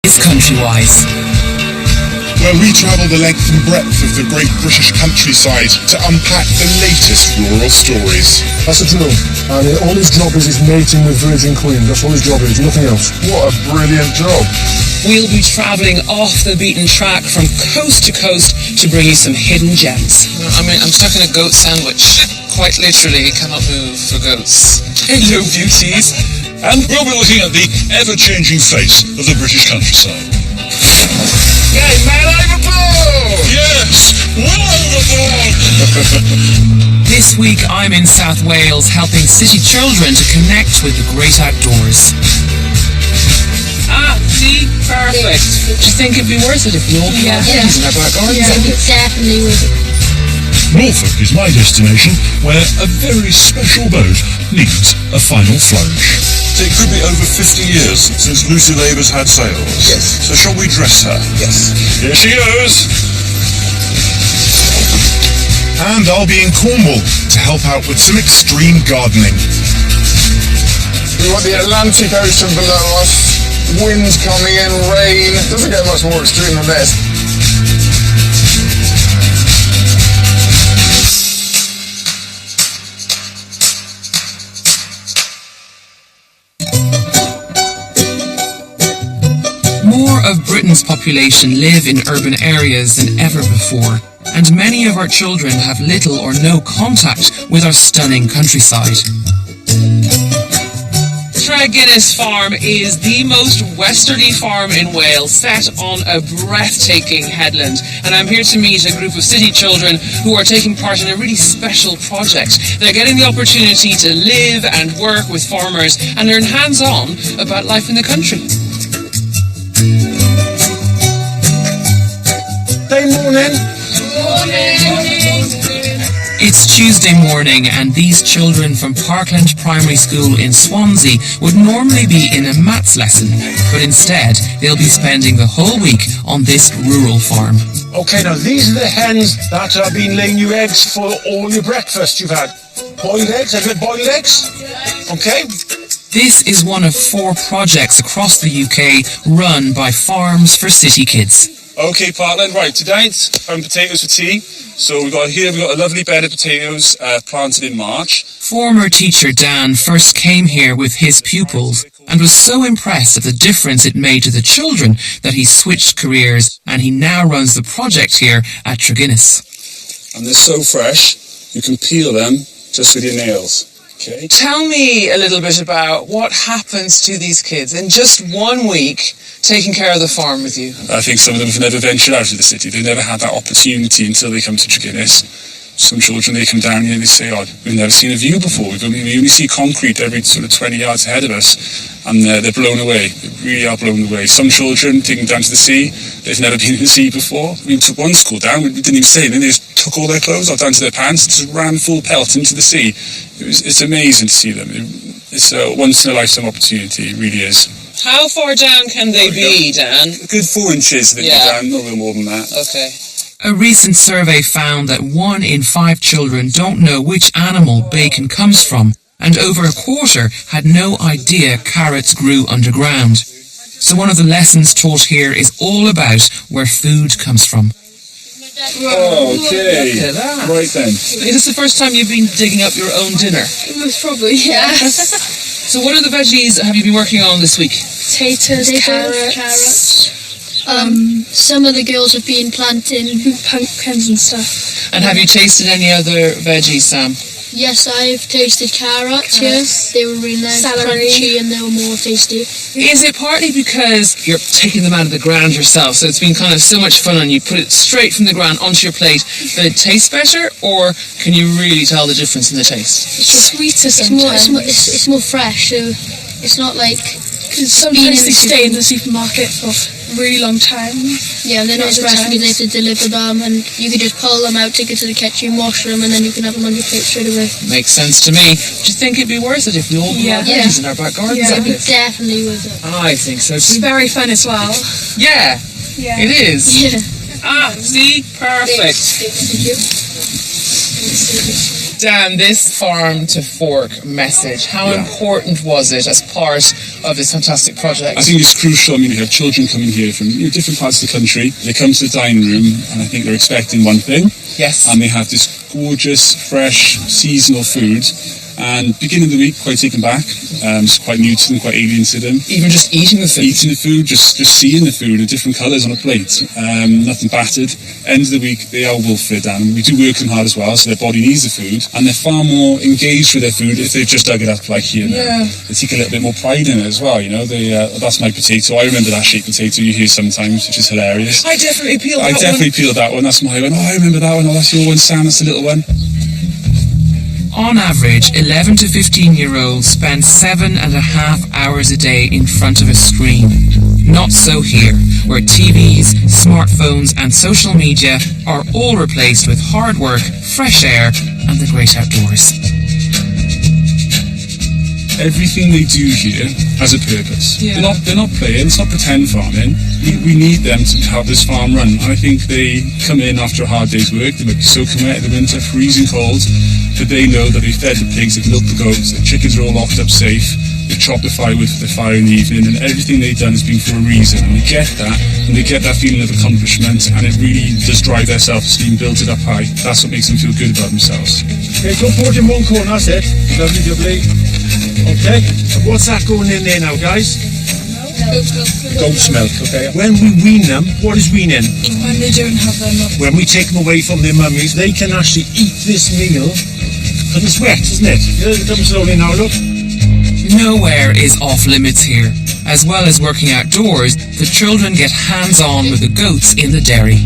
is Countrywise, where we travel the length and breadth of the great British countryside to unpack the latest rural stories. That's a drill, and all his job is mating with virgin queen. That's all his job is, nothing else. What a brilliant job. we'll be travelling off the beaten track from coast to coast to bring you some hidden gems. I mean, I'm stuck in a goat sandwich. Quite literally, cannot move for goats. Hello, beauties. And we'll be looking at the ever-changing face of the British countryside. Yay, man overboard! Yes, we're overboard! This week I'm in South Wales helping city children to connect with the great outdoors. See? Perfect. Do you think it'd be worth it if we all in our back gardens? Yeah, definitely would. Norfolk is my destination, where a very special boat needs a final flourish. It could be over 50 years since Lucy Labour's had sails. Yes. So shall we dress her? Yes. Here she goes! And I'll be in Cornwall to help out with some extreme gardening. We've got the Atlantic Ocean below us, winds coming in, rain. Doesn't get much more extreme than this. More of Britain's population live in urban areas than ever before, and many of our children have little or no contact with our stunning countryside. Tregennis Farm is the most westerly farm in Wales, set on a breathtaking headland, and I'm here to meet a group of city children who are taking part in a really special project. They're getting the opportunity to live and work with farmers and learn hands-on about life in the country. Good morning. It's Tuesday morning and these children from Parkland Primary School in Swansea would normally be in a maths lesson, but instead they'll be spending the whole week on this rural farm. Okay, now these are the hens that have been laying you eggs for all your breakfast you've had. Boiled eggs? Have you had boiled eggs? Okay. This is one of 4 projects across the UK run by Farms for City Kids. Okay, Parkland, right, tonight, potatoes for tea. So we've got a lovely bed of potatoes planted in March. Former teacher Dan first came here with his pupils and was so impressed at the difference it made to the children that he switched careers and he now runs the project here at Tregennis. And they're so fresh, you can peel them just with your nails. Okay. Tell me a little bit about what happens to these kids in just 1 week taking care of the farm with you. I think some of them have never ventured out of the city. They've never had that opportunity until they come to Tregennis. Some children, they come down here and they say, oh, we've never seen a view before. We only see concrete every sort of 20 yards ahead of us. And they're blown away. They really are blown away. Some children take them down to the sea. They've never been in the sea before. We took one school down, we didn't even stay in. They just took all their clothes off down to their pants and just ran full pelt into the sea. It's amazing to see them. It's a once-in-a-lifetime opportunity, it really is. How far down can they be, Dan? A good 4 inches, I think, down, no more than that. Okay. A recent survey found that 1 in 5 children don't know which animal bacon comes from, and over a quarter had no idea carrots grew underground. So one of the lessons taught here is all about where food comes from. Okay, Look at that. Right then. Is this the first time you've been digging up your own dinner? Most probably, yeah. So what other veggies have you been working on this week? Potatoes, carrots. Some of the girls have been planting pumpkins and stuff. And have you tasted any other veggies, Sam? Yes, I've tasted carrots, yes. They were really nice, crunchy, and they were more tasty. Is it partly because you're taking them out of the ground yourself, so it's been kind of so much fun and you put it straight from the ground onto your plate that it tastes better, or can you really tell the difference in the taste? It's sweeter sometimes. It's more fresh, so it's not like... Because sometimes they stay in the supermarket for a really long time. Yeah, and they're not fresh because they have to deliver them, and you can just pull them out, take it to the kitchen, wash them, and then you can have them on your plate straight away. Makes sense to me. Do you think it'd be worth it if we all grew our veggies in our back gardens? Yeah, it'd be definitely worth it. I think so It's too. very fun as well. Yeah, it is. Yeah. See? Perfect. Thank you. Dan, this farm to fork message, how important was it as part of this fantastic project? I think it's crucial. I mean, you have children coming here from different parts of the country. They come to the dining room and I think they're expecting one thing. Yes. And they have this gorgeous, fresh, seasonal food. And beginning of the week, quite taken back. It's quite new to them, quite alien to them. Even just eating the food? Eating the food, just seeing the food in different colours on a plate. Nothing battered. End of the week, they are well fed down. We do work them hard as well, so their body needs the food. And they're far more engaged with their food if they've just dug it up like here now. They take a little bit more pride in it as well, you know. That's my potato. I remember that shaped potato you hear sometimes, which is hilarious. I definitely peeled that one. I definitely peeled that one. That's my one. Oh, I remember that one. Oh, that's your one, Sam. That's the little one. On average, 11 to 15-year-olds spend 7.5 hours a day in front of a screen. Not so here, where TVs, smartphones and social media are all replaced with hard work, fresh air and the great outdoors. Everything they do here has a purpose. They're not playing, it's not pretend farming. We need them to help this farm run. And I think they come in after a hard day's work, they might be soaking wet in the winter, freezing cold, but they know that they've fed the pigs, they've milked the goats, the chickens are all locked up safe, they've chopped the firewood for the fire in the evening, and everything they've done has been for a reason. And they get that, and they get that feeling of accomplishment, and it really does drive their self-esteem, builds it up high. That's what makes them feel good about themselves. Okay, go forward in one corner, that's it. Lovely, lovely. Okay, and what's that going in there now, guys? Goat's milk, okay. When we wean them, what is weaning? When they don't have their milk. When we take them away from their mummies, they can actually eat this meal, and it's wet, isn't it? Come slowly now, look. Nowhere is off limits here. As well as working outdoors, the children get hands-on with the goats in the dairy.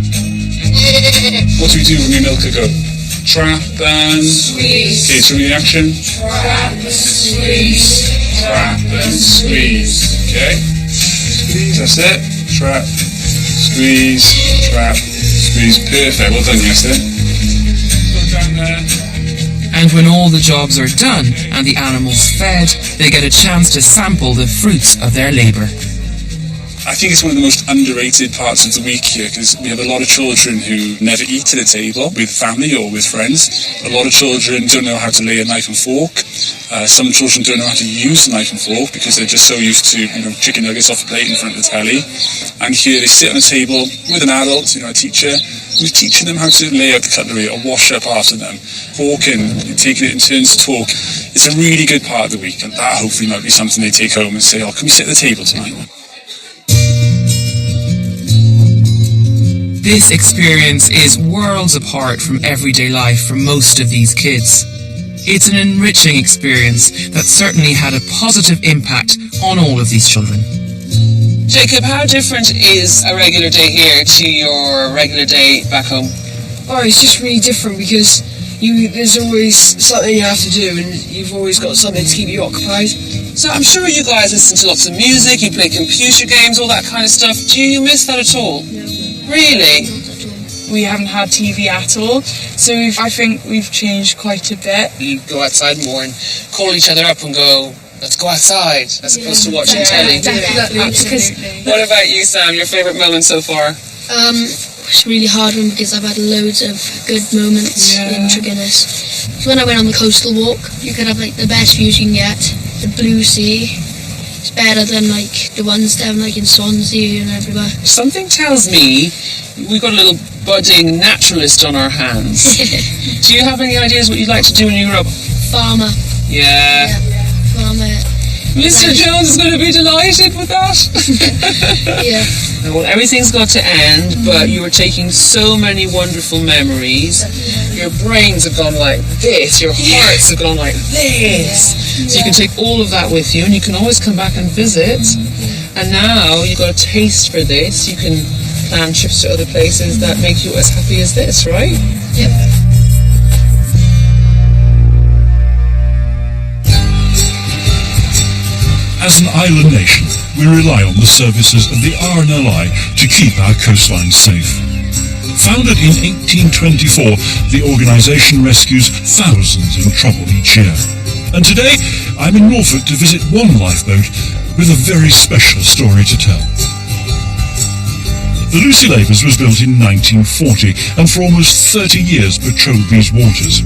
What do we do when we milk a goat? Trap and squeeze. Okay, so the action. Trap and squeeze. Trap and squeeze. Okay. Squeeze. That's it. Trap. Squeeze. Trap. Squeeze. Perfect. Well done, Esther. Go down there. And when all the jobs are done and the animals fed, they get a chance to sample the fruits of their labour. I think it's one of the most underrated parts of the week here because we have a lot of children who never eat at a table with family or with friends. A lot of children don't know how to lay a knife and fork. Some children don't know how to use a knife and fork because they're just so used to, chicken nuggets off a plate in front of the telly. And here they sit on a table with an adult, a teacher, who's teaching them how to lay out the cutlery or wash up after them, forking, taking it in turns to talk. It's a really good part of the week, and that hopefully might be something they take home and say, oh, can we sit at the table tonight? This experience is worlds apart from everyday life for most of these kids. It's an enriching experience that certainly had a positive impact on all of these children. Jacob, how different is a regular day here to your regular day back home? Oh, it's just really different because there's always something you have to do and you've always got something to keep you occupied. So I'm sure you guys listen to lots of music, you play computer games, all that kind of stuff. Do you miss that at all? No. Really? We haven't had TV at all, so I think we've changed quite a bit. You go outside more and call each other up and go, let's go outside, as opposed to watching telly. Definitely. Absolutely. What about you, Sam? Your favourite moment so far? It's a really hard one because I've had loads of good moments in Tregennis. So when I went on the coastal walk, you could have the best views you can get, the blue sea. It's better than the ones down in Swansea and everywhere. Something tells me we've got a little budding naturalist on our hands. Do you have any ideas what you'd like to do when you grow up? Farmer. Yeah. Farmer. Mr. Jones is going to be delighted with that. Yeah. Well, everything's got to end, but you were taking so many wonderful memories. Your brains have gone like this, your hearts have gone like this. So you can take all of that with you and you can always come back and visit. And now you've got a taste for this, you can plan trips to other places that make you as happy as this, right? Yep. As an island nation, we rely on the services of the RNLI to keep our coastlines safe. Founded in 1824, the organisation rescues thousands in trouble each year. And today, I'm in Norfolk to visit one lifeboat with a very special story to tell. The Lucy Labours was built in 1940 and for almost 30 years patrolled these waters.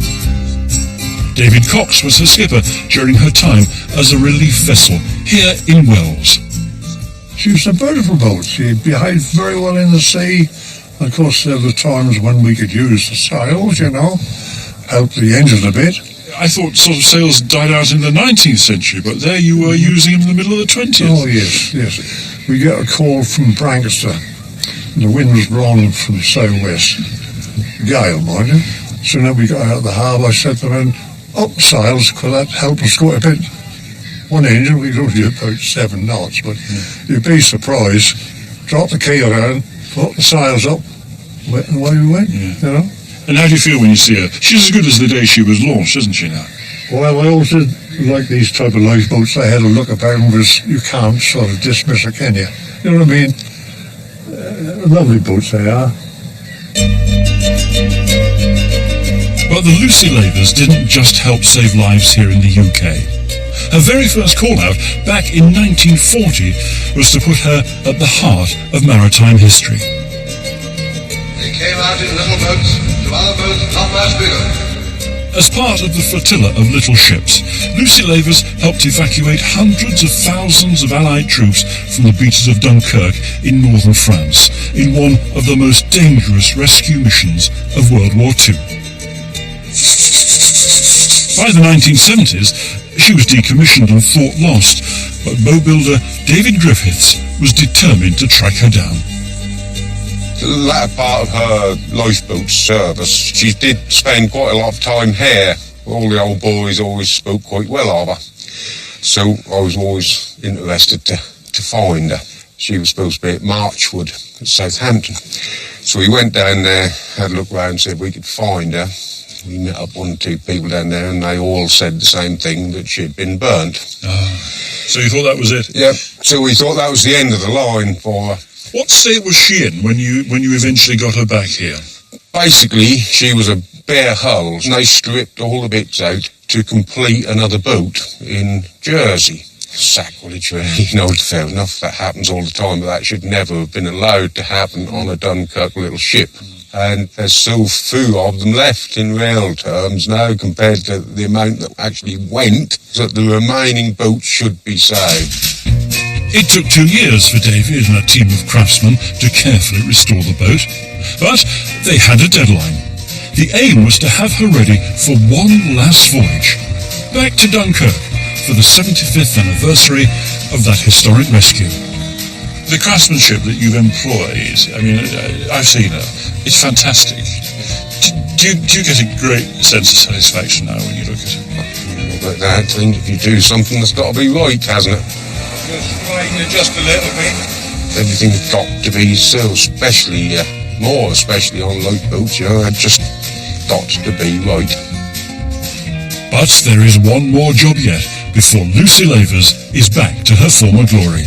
David Cox was her skipper during her time as a relief vessel here in Wells. She was a beautiful boat. She behaved very well in the sea. Of course, there were times when we could use the sails, help the engine a bit. I thought sort of sails died out in the 19th century, but there you were using them in the middle of the 20th. Oh, yes. We get a call from Brancaster. The wind was blowing from the southwest. Gale, mind you. So then we got out of the harbour. I said to them, up the sails, because that helped us quite a bit. One engine, we could only do about 7 knots, but you'd be surprised. Drop the keel down, put the sails up, and away we went, And how do you feel when you see her? She's as good as the day she was launched, isn't she now? Well, I always did like these type of lifeboats. They had a look about them, because you can't sort of dismiss her, can you? You know what I mean? Lovely boats they are. But the Lucy Lavers didn't just help save lives here in the UK. Her very first call-out back in 1940 was to put her at the heart of maritime history. They came out in little boats to other boats not much bigger. As part of the flotilla of little ships, Lucy Lavers helped evacuate hundreds of thousands of Allied troops from the beaches of Dunkirk in northern France, in one of the most dangerous rescue missions of World War II. By the 1970s, she was decommissioned and thought lost, but boat builder David Griffiths was determined to track her down. The latter part of her lifeboat service, she did spend quite a lot of time here. All the old boys always spoke quite well of her. So I was always interested to find her. She was supposed to be at Marchwood at Southampton. So we went down there, had a look round, said we could find her. We met up 1 or 2 people down there, and they all said the same thing, that she'd been burnt. So you thought that was it? Yep. So we thought that was the end of the line for her. What state was she in when you eventually got her back here? Basically, she was a bare hull, and they stripped all the bits out to complete another boat in Jersey. Sacrilege, really. Fair enough, that happens all the time, but that should never have been allowed to happen on a Dunkirk little ship. And there's so few of them left in real terms now compared to the amount that actually went, that the remaining boats should be saved. It took 2 years for David and a team of craftsmen to carefully restore the boat, but they had a deadline. The aim was to have her ready for one last voyage, back to Dunkirk for the 75th anniversary of that historic rescue. The craftsmanship that you've employed, I've seen her. It's fantastic. Do you get a great sense of satisfaction now when you look at it? But that thing, if you do something, that's got to be right, hasn't it? Just right, just a little bit. Everything's got to be so, especially, more especially on lifeboats, it just got to be right. But there is one more job yet before Lucy Lavers is back to her former glory.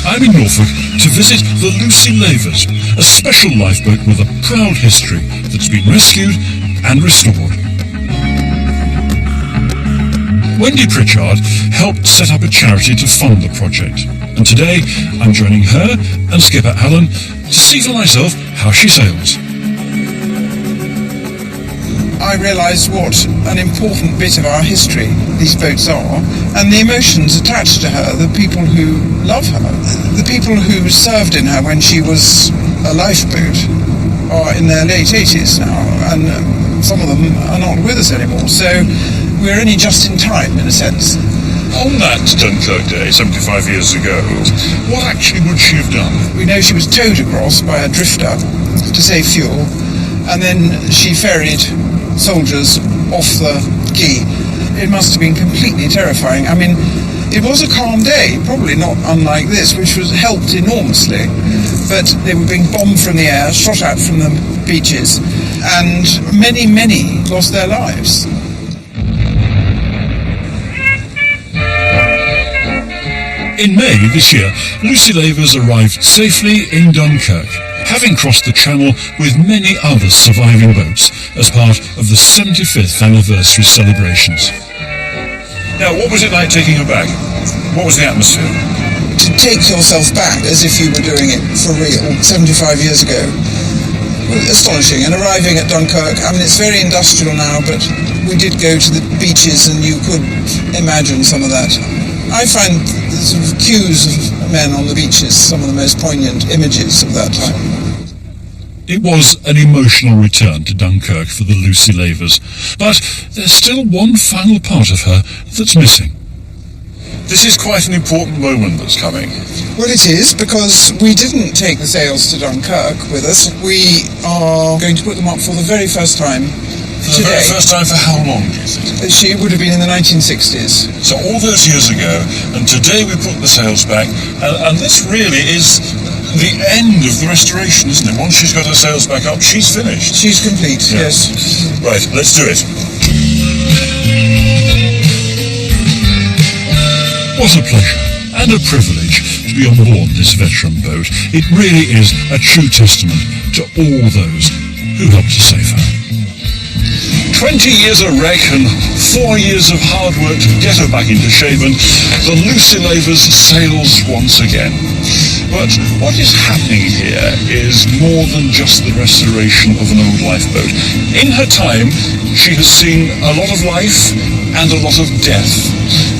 I'm in Norfolk to visit the Lucy Lavers, a special lifeboat with a proud history that's been rescued and restored. Wendy Pritchard helped set up a charity to fund the project, and today I'm joining her and skipper Alan to see for myself how she sails. I realise what an important bit of our history these boats are, and the emotions attached to her, the people who love her, the people who served in her when she was a lifeboat are in their late 80s now, and some of them are not with us anymore, so we're only just in time, in a sense. On that Dunkirk day, 75 years ago, what actually would she have done? We know she was towed across by a drifter to save fuel, and then she ferried soldiers off the quay. It must have been completely terrifying. It was a calm day, probably not unlike this, which was helped enormously, but they were being bombed from the air, shot at from the beaches, and many, many lost their lives. In May this year, Lucy Lavers arrived safely in Dunkirk, having crossed the Channel with many other surviving boats as part of the 75th anniversary celebrations. Now, what was it like taking her back? What was the atmosphere? take yourself back as if you were doing it for real 75 years ago. Astonishing. And arriving at Dunkirk, I mean, it's very industrial now, but we did go to the beaches and you could imagine some of that. I find the sort of queues of men on the beaches some of the most poignant images of that time. It was an emotional return to Dunkirk for the Lucy Lavers, but there's still one final part of her that's missing. This is quite an important moment that's coming. Well, it is, because we didn't take the sails to Dunkirk with us. We are going to put them up for the very first time For the very first time for how long, do you think? She would have been in the 1960s. So all those years ago, and today we put the sails back, and this really is the end of the restoration, isn't it? Once she's got her sails back up, she's finished. She's complete, yes. Right, let's do it. What a pleasure and a privilege to be on board this veteran boat. It really is a true testament to all those who helped to save her. 20 years of wreck and 4 years of hard work to get her back into shape, and the Lucy Lavers sails once again. But what is happening here is more than just the restoration of an old lifeboat. In her time, she has seen a lot of life and a lot of death.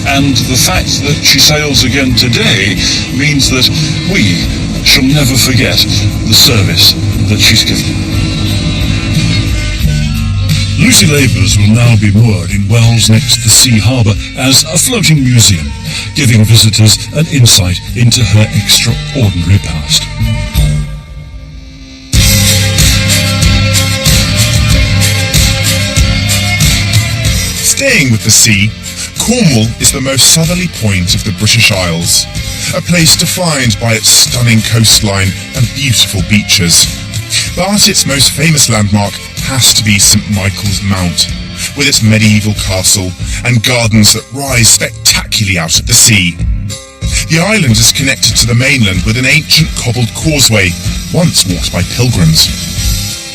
And the fact that she sails again today means that we shall never forget the service that she's given. Lucy Lavers will now be moored in Wells next to Sea Harbour as a floating museum, giving visitors an insight into her extraordinary past. Staying with the sea, Cornwall is the most southerly point of the British Isles, a place defined by its stunning coastline and beautiful beaches. But its most famous landmark has to be St Michael's Mount, with its medieval castle and gardens that rise spectacularly out at the sea. The island is connected to the mainland with an ancient cobbled causeway, once walked by pilgrims.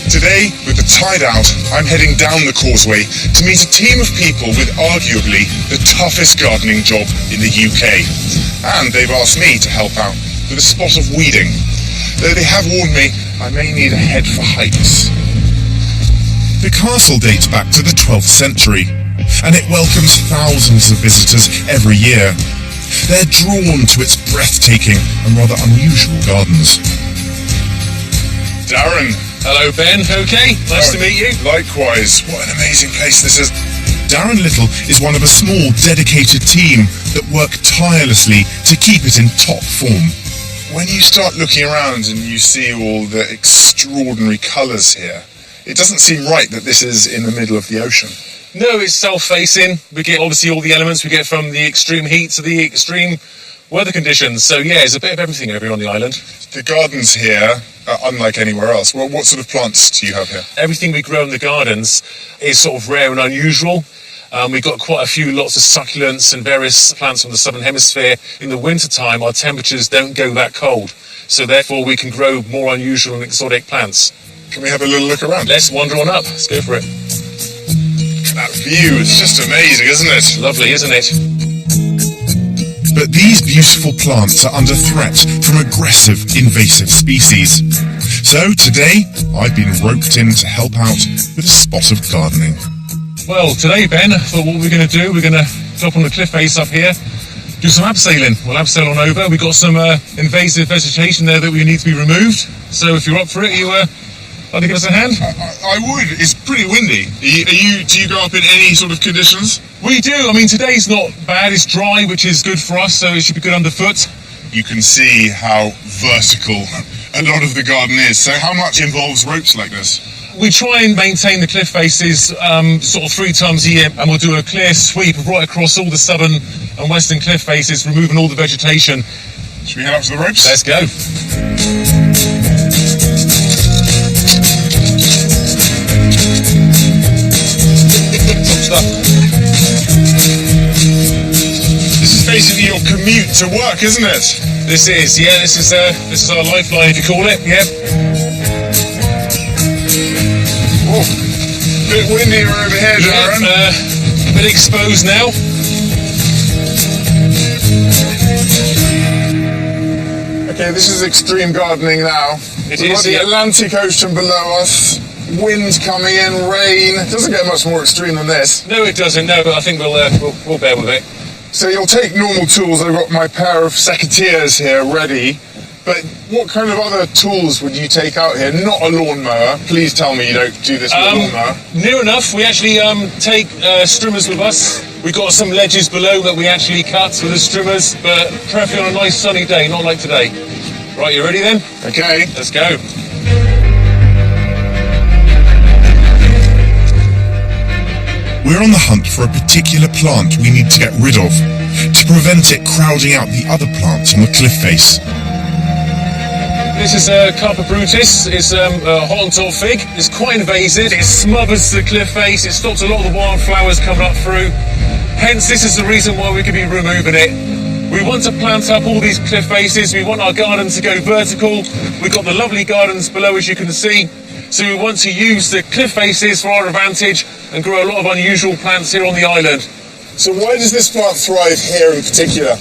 Today, with the tide out, I'm heading down the causeway to meet a team of people with arguably the toughest gardening job in the UK. And they've asked me to help out with a spot of weeding. Though they have warned me I may need a head for heights. The castle dates back to the 12th century, and it welcomes thousands of visitors every year. They're drawn to its breathtaking and rather unusual gardens. Darren. Hello, Ben. Okay, nice to meet you. Likewise. What an amazing place this is. Darren Little is one of a small, dedicated team that work tirelessly to keep it in top form. When you start looking around and you see all the extraordinary colours here, it doesn't seem right that this is in the middle of the ocean. No, it's self-facing. We get obviously all the elements we get from the extreme heat to the extreme weather conditions. So yeah, there's a bit of everything over here on the island. The gardens here are unlike anywhere else. Well, what sort of plants do you have here? Everything we grow in the gardens is sort of rare and unusual. We've got quite a few lots of succulents and various plants from the southern hemisphere. In the winter time, our temperatures don't go that cold, so therefore we can grow more unusual and exotic plants. Can we have a little look around? Let's wander on up. Let's go for it. That view is just amazing, isn't it? Lovely, isn't it? But these beautiful plants are under threat from aggressive, invasive species. So today, I've been roped in to help out with a spot of gardening. Well, today, Ben, I thought what we're going to do, we're going to drop on the cliff face up here, do some abseiling. We'll abseil on over. We've got some invasive vegetation there that we need to be removed. So if you're up for it, you like to give us a hand? I would. It's pretty windy. Do you go up in any sort of conditions? We do. I mean, today's not bad. It's dry, which is good for us, so it should be good underfoot. You can see how vertical a lot of the garden is. So how much involves ropes like this? We try and maintain the cliff faces sort of 3 times a year, and we'll do a clear sweep right across all the southern and western cliff faces, removing all the vegetation. Should we head up to the ropes? Let's go. This is basically your commute to work, isn't it? This is, yeah. This is our lifeline, if you call it. Yep. Oh, a bit windier over here, Darren. A bit exposed now. Okay, this is extreme gardening now. It We've is, got the yeah. Atlantic Ocean below us, wind coming in, rain. It doesn't get much more extreme than this. No, it doesn't. No, but I think we'll bear with it. So you'll take normal tools. I've got my pair of secateurs here ready. But what kind of other tools would you take out here? Not a lawnmower. Please tell me you don't do this with a lawnmower. Near enough. We actually take strimmers with us. We've got some ledges below that we actually cut with the strimmers, but preferably on a nice sunny day, not like today. Right, you ready then? Okay. Let's go. We're on the hunt for a particular plant we need to get rid of, to prevent it crowding out the other plants on the cliff face. This is Carpa brutus. It's a Hottentot fig. It's quite invasive. It smothers the cliff face. It stops a lot of the wildflowers coming up through. Hence, this is the reason why we could be removing it. We want to plant up all these cliff faces. We want our garden to go vertical. We've got the lovely gardens below, as you can see. So we want to use the cliff faces for our advantage and grow a lot of unusual plants here on the island. So why does this plant thrive here in particular?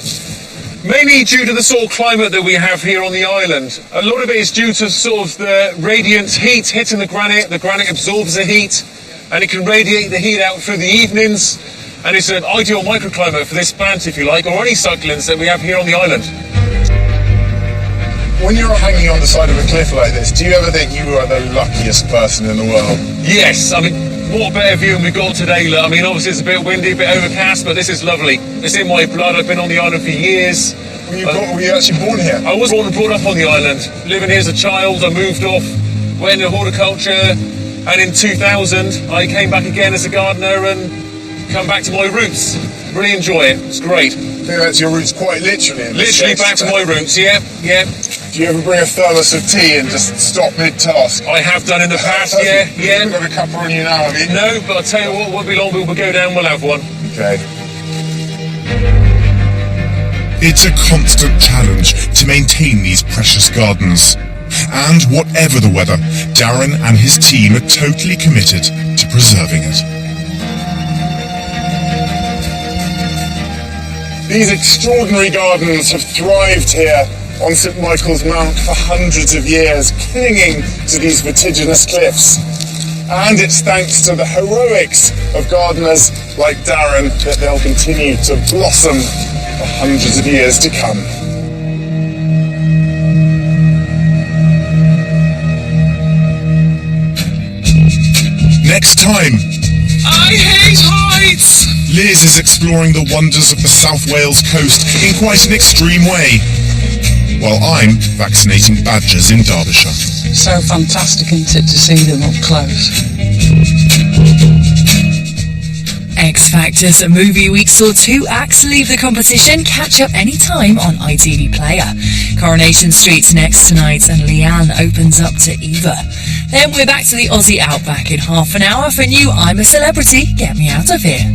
Mainly due to the sort of climate that we have here on the island. A lot of it is due to sort of the radiant heat hitting the granite. The granite absorbs the heat and it can radiate the heat out through the evenings. And it's an ideal microclimate for this plant, if you like, or any succulents that we have here on the island. When you're hanging on the side of a cliff like this, do you ever think you are the luckiest person in the world? Yes, I mean, what a better view than we've got today. Look, I mean, obviously it's a bit windy, a bit overcast, but this is lovely. It's in my blood. I've been on the island for years. Were you actually born here? I was born and brought up on the island. Living here as a child, I moved off, went into horticulture, and in 2000 I came back again as a gardener and come back to my roots. Really enjoy it. It's great. I think that's your roots quite literally. Literally back to my roots, yeah. Do you ever bring a thermos of tea and just stop mid-task? I have done in the past, yeah. You haven't got a cuppa on you now, have you? No, but I'll tell you what, won't be long, we'll go down, we'll have one. Okay. It's a constant challenge to maintain these precious gardens. And whatever the weather, Darren and his team are totally committed to preserving it. These extraordinary gardens have thrived here on St Michael's Mount for hundreds of years, clinging to these vertiginous cliffs. And it's thanks to the heroics of gardeners like Darren that they'll continue to blossom for hundreds of years to come. Next time, I hate heights! Liz is exploring the wonders of the South Wales coast in quite an extreme way, while I'm vaccinating badgers in Derbyshire. So fantastic, isn't it, to see them up close? X Factor's Movie Week saw 2 acts leave the competition. Catch up anytime on ITV Player. Coronation Street's next tonight and Leanne opens up to Eva. Then we're back to the Aussie Outback in half an hour for new I'm a Celebrity, Get Me Out of Here.